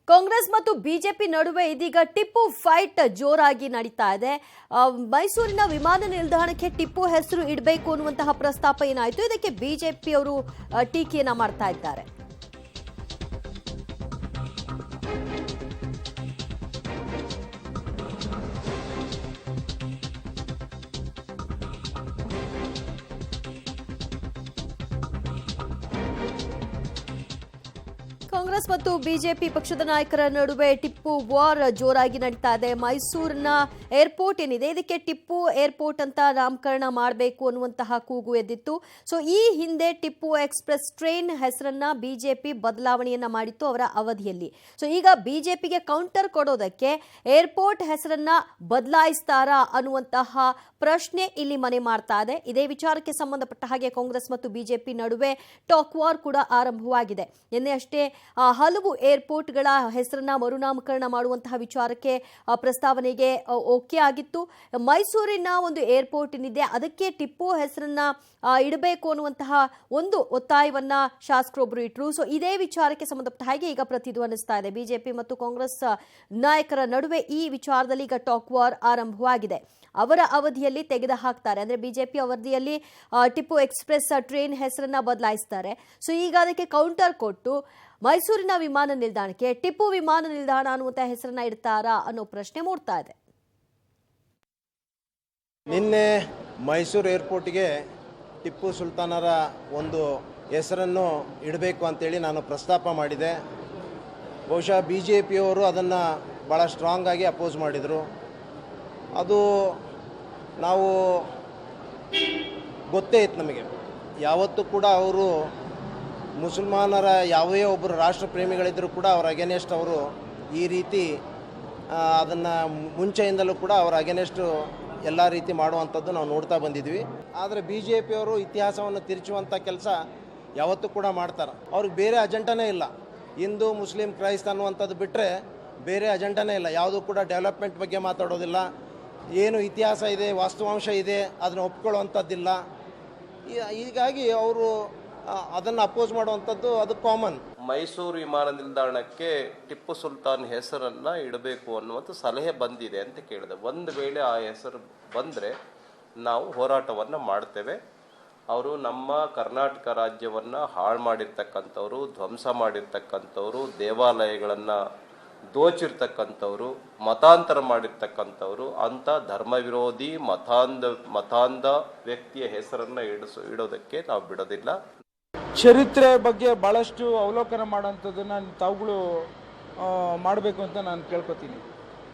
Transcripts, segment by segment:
ಕಾಂಗ್ರೆಸ್ ಮತ್ತು ಬಿಜೆಪಿ ನಡುವೆ ಇದೀಗ ಟಿಪ್ಪು ಫೈಟ್ ಜೋರಾಗಿ ನಡೀತಾ ಇದೆ. ಮೈಸೂರಿನ ವಿಮಾನ ನಿಲ್ದಾಣಕ್ಕೆ ಟಿಪ್ಪು ಹೆಸರು ಇಡಬೇಕು ಅನ್ನುವಂತಹ ಪ್ರಸ್ತಾಪ ಏನಾಯಿತು. ಇದಕ್ಕೆ ಬಿಜೆಪಿ ಅವರು ಟೀಕೆಯನ್ನ ಮಾಡ್ತಾ ಇದ್ದಾರೆ. ಕಾಂಗ್ರೆಸ್ ಮತ್ತು ಬಿಜೆಪಿ ಪಕ್ಷದ ನಾಯಕರ ನಡುವೆ ಟಿಪ್ಪು ವಾರ್ ಜೋರಾಗಿ ನಡೀತಾ ಇದೆ. ಮೈಸೂರಿನ ಏರ್ಪೋರ್ಟ್ ಏನಿದೆ ಇದಕ್ಕೆ ಟಿಪ್ಪು ಏರ್ಪೋರ್ಟ್ ಅಂತ ನಾಮಕರಣ ಮಾಡಬೇಕು ಅನ್ನುವಂತಹ ಕೂಗು ಎದ್ದಿತ್ತು. ಸೊ ಈ ಹಿಂದೆ ಟಿಪ್ಪು ಎಕ್ಸ್ಪ್ರೆಸ್ ಟ್ರೈನ್ ಹೆಸರನ್ನ ಬಿಜೆಪಿ ಬದಲಾವಣೆಯನ್ನ ಮಾಡಿತ್ತು ಅವರ ಅವಧಿಯಲ್ಲಿ. ಸೊ ಈಗ ಬಿಜೆಪಿಗೆ ಕೌಂಟರ್ ಕೊಡೋದಕ್ಕೆ ಏರ್ಪೋರ್ಟ್ ಹೆಸರನ್ನ ಬದಲಾಯಿಸ್ತಾರಾ ಅನ್ನುವಂತಹ ಪ್ರಶ್ನೆ ಇಲ್ಲಿ ಮನೆ ಮಾಡ್ತಾ ಇದೆ. ಇದೇ ವಿಚಾರಕ್ಕೆ ಸಂಬಂಧಪಟ್ಟ ಹಾಗೆ ಕಾಂಗ್ರೆಸ್ ಮತ್ತು ಬಿಜೆಪಿ ನಡುವೆ ಟಾಕ್ ವಾರ್ ಕೂಡ ಆರಂಭವಾಗಿದೆ. ನಿನ್ನೆ ಅಷ್ಟೇ ಹಲವು ಏರ್ಪೋರ್ಟ್ಗಳ ಹೆಸರನ್ನ ಮರುನಾಮಕರಣ ಮಾಡುವಂತಹ ವಿಚಾರಕ್ಕೆ ಪ್ರಸ್ತಾವನೆಗೆ ಓಕೆ ಆಗಿತ್ತು. ಮೈಸೂರಿನ ಒಂದು ಏರ್ಪೋರ್ಟ್ ಏನಿದೆ ಅದಕ್ಕೆ ಟಿಪ್ಪು ಹೆಸರನ್ನ ಇಡಬೇಕು ಅನ್ನುವಂತಹ ಒಂದು ಒತ್ತಾಯವನ್ನ ಶಾಸಕರೊಬ್ಬರು ಇಟ್ಟರು. ಸೊ ಇದೇ ವಿಚಾರಕ್ಕೆ ಸಂಬಂಧಪಟ್ಟ ಹಾಗೆ ಈಗ ಪ್ರತಿಧ್ವನಿಸ್ತಾ ಇದೆ. ಬಿಜೆಪಿ ಮತ್ತು ಕಾಂಗ್ರೆಸ್ ನಾಯಕರ ನಡುವೆ ಈ ವಿಚಾರದಲ್ಲಿ ಈಗ ಟಾಕ್ ವಾರ್ ಆರಂಭವಾಗಿದೆ. ಅವರ ಅವಧಿಯಲ್ಲಿ ತೆಗೆದು ಹಾಕ್ತಾರೆ, ಅಂದ್ರೆ ಬಿಜೆಪಿ ಅವಧಿಯಲ್ಲಿ ಟಿಪ್ಪು ಎಕ್ಸ್ಪ್ರೆಸ್ ಟ್ರೈನ್ ಹೆಸರನ್ನ ಬದಲಾಯಿಸ್ತಾರೆ. ಸೊ ಈಗ ಅದಕ್ಕೆ ಕೌಂಟರ್ ಕೊಟ್ಟು ಮೈಸೂರಿನ ವಿಮಾನ ನಿಲ್ದಾಣಕ್ಕೆ ಟಿಪ್ಪು ವಿಮಾನ ನಿಲ್ದಾಣ ಅನ್ನುವಂಥ ಹೆಸರನ್ನ ಇಡ್ತಾರಾ ಅನ್ನೋ ಪ್ರಶ್ನೆ ಮೂಡ್ತಾ ಇದೆ. ನಿನ್ನೆ ಮೈಸೂರು ಏರ್ಪೋರ್ಟ್ಗೆ ಟಿಪ್ಪು ಸುಲ್ತಾನರ ಒಂದು ಹೆಸರನ್ನು ಇಡಬೇಕು ಅಂತೇಳಿ ನಾನು ಪ್ರಸ್ತಾಪ ಮಾಡಿದೆ. ಬಹುಶಃ ಬಿ ಜೆ ಪಿಯವರು ಅದನ್ನು ಭಾಳ ಸ್ಟ್ರಾಂಗ್ ಆಗಿ ಅಪೋಸ್ ಮಾಡಿದರು. ಅದು ನಾವು ಗೊತ್ತೇ ಇತ್ತು ನಮಗೆ. ಯಾವತ್ತೂ ಕೂಡ ಅವರು ಮುಸಲ್ಮಾನರ ಯಾವುದೇ ಒಬ್ಬರು ರಾಷ್ಟ್ರ ಪ್ರೇಮಿಗಳಿದ್ದರೂ ಕೂಡ ಅವರ ಅಗೇನೆಸ್ಟ್ ಅವರು ಈ ರೀತಿ ಅದನ್ನು ಮುಂಚೆಯಿಂದಲೂ ಕೂಡ ಅವರ ಅಗೇನೆಸ್ಟು ಎಲ್ಲ ರೀತಿ ಮಾಡುವಂಥದ್ದು ನಾವು ನೋಡ್ತಾ ಬಂದಿದ್ವಿ. ಆದರೆ ಬಿ ಜೆ ಪಿಯವರು ಇತಿಹಾಸವನ್ನು ತಿರುಚುವಂಥ ಕೆಲಸ ಯಾವತ್ತೂ ಕೂಡ ಮಾಡ್ತಾರೆ. ಅವ್ರಿಗೆ ಬೇರೆ ಅಜೆಂಡನೇ ಇಲ್ಲ. ಹಿಂದೂ ಮುಸ್ಲಿಂ ಕ್ರೈಸ್ತ ಅನ್ನುವಂಥದ್ದು ಬಿಟ್ಟರೆ ಬೇರೆ ಅಜೆಂಡನೇ ಇಲ್ಲ. ಯಾವುದೂ ಕೂಡ ಡೆವಲಪ್ಮೆಂಟ್ ಬಗ್ಗೆ ಮಾತಾಡೋದಿಲ್ಲ. ಏನು ಇತಿಹಾಸ ಇದೆ, ವಾಸ್ತವಾಂಶ ಇದೆ, ಅದನ್ನು ಒಪ್ಕೊಳ್ಳುವಂಥದ್ದಿಲ್ಲ. ಹೀಗಾಗಿ ಅವರು ಅದನ್ನು ಅಪೋಸ್ ಮಾಡುವಂಥದ್ದು ಅದು ಕಾಮನ್. ಮೈಸೂರು ವಿಮಾನ ನಿಲ್ದಾಣಕ್ಕೆ ಟಿಪ್ಪು ಸುಲ್ತಾನ್ ಹೆಸರನ್ನು ಇಡಬೇಕು ಅನ್ನುವಂಥ ಸಲಹೆ ಬಂದಿದೆ ಅಂತ ಕೇಳಿದೆ. ಒಂದು ವೇಳೆ ಆ ಹೆಸರು ಬಂದರೆ ನಾವು ಹೋರಾಟವನ್ನು ಮಾಡ್ತೇವೆ. ಅವರು ನಮ್ಮ ಕರ್ನಾಟಕ ರಾಜ್ಯವನ್ನು ಹಾಳು ಮಾಡಿರ್ತಕ್ಕಂಥವ್ರು, ಧ್ವಂಸ ಮಾಡಿರ್ತಕ್ಕಂಥವ್ರು, ದೇವಾಲಯಗಳನ್ನು ದೋಚಿರ್ತಕ್ಕಂಥವ್ರು, ಮತಾಂತರ ಮಾಡಿರ್ತಕ್ಕಂಥವ್ರು, ಅಂಥ ಧರ್ಮ ವಿರೋಧಿ ಮತಾಂಧ ವ್ಯಕ್ತಿಯ ಹೆಸರನ್ನು ಇಡೋದಕ್ಕೆ ನಾವು ಬಿಡೋದಿಲ್ಲ. ಚರಿತ್ರೆ ಬಗ್ಗೆ ಭಾಳಷ್ಟು ಅವಲೋಕನ ಮಾಡೋಂಥದ್ದನ್ನು ತಾವುಗಳು ಮಾಡಬೇಕು ಅಂತ ನಾನು ಕೇಳ್ಕೊತೀನಿ.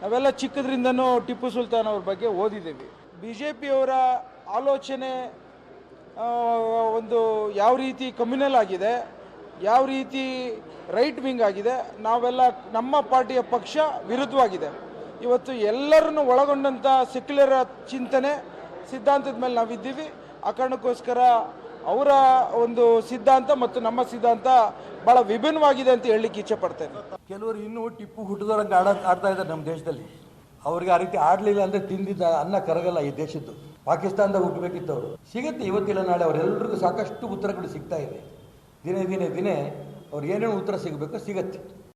ನಾವೆಲ್ಲ ಚಿಕ್ಕದ್ರಿಂದನೂ ಟಿಪ್ಪು ಸುಲ್ತಾನ್ ಅವ್ರ ಬಗ್ಗೆ ಓದಿದ್ದೀವಿ. ಬಿ ಜೆ ಪಿಯವರ ಆಲೋಚನೆ ಒಂದು ಯಾವ ರೀತಿ ಕಮ್ಯುನಲ್ ಆಗಿದೆ, ಯಾವ ರೀತಿ ರೈಟ್ ವಿಂಗ್ ಆಗಿದೆ, ನಾವೆಲ್ಲ ನಮ್ಮ ಪಾರ್ಟಿಯ ಪಕ್ಷ ವಿರುದ್ಧವಾಗಿದೆ. ಇವತ್ತು ಎಲ್ಲರನ್ನು ಒಳಗೊಂಡಂಥ ಸೆಕ್ಯುಲರ್ ಚಿಂತನೆ ಸಿದ್ಧಾಂತದ ಮೇಲೆ ನಾವಿದ್ದೀವಿ. ಆ ಕಾರಣಕ್ಕೋಸ್ಕರ ಅವರ ಒಂದು ಸಿದ್ಧಾಂತ ಮತ್ತು ನಮ್ಮ ಸಿದ್ಧಾಂತ ಭಾಳ ವಿಭಿನ್ನವಾಗಿದೆ ಅಂತ ಹೇಳಲಿಕ್ಕೆ ಇಚ್ಛೆ ಪಡ್ತೇನೆ. ಕೆಲವರು ಇನ್ನೂ ಟಿಪ್ಪು ಹುಟ್ಟಿದವರಂಗೆ ಆಡ್ತಾ ಇದ್ದಾರೆ ನಮ್ಮ ದೇಶದಲ್ಲಿ. ಅವ್ರಿಗೆ ಆ ರೀತಿ ಆಡಲಿಲ್ಲ ಅಂದರೆ ತಿಂದಿದ್ದ ಅನ್ನ ಕರಗಲ್ಲ ಈ ದೇಶದ್ದು. ಪಾಕಿಸ್ತಾನದಾಗ ಹುಟ್ಟಬೇಕಿತ್ತು ಅವರು. ಸಿಗುತ್ತೆ ಇವತ್ತಿಲ್ಲ ನಾಳೆ. ಅವರೆಲ್ಲರಿಗೂ ಸಾಕಷ್ಟು ಉತ್ತರಗಳು ಸಿಗ್ತಾ ಇದೆ. ದಿನೇ ದಿನೇ ಅವ್ರು ಏನೇನು ಉತ್ತರ ಸಿಗಬೇಕು ಸಿಗತ್ತೆ.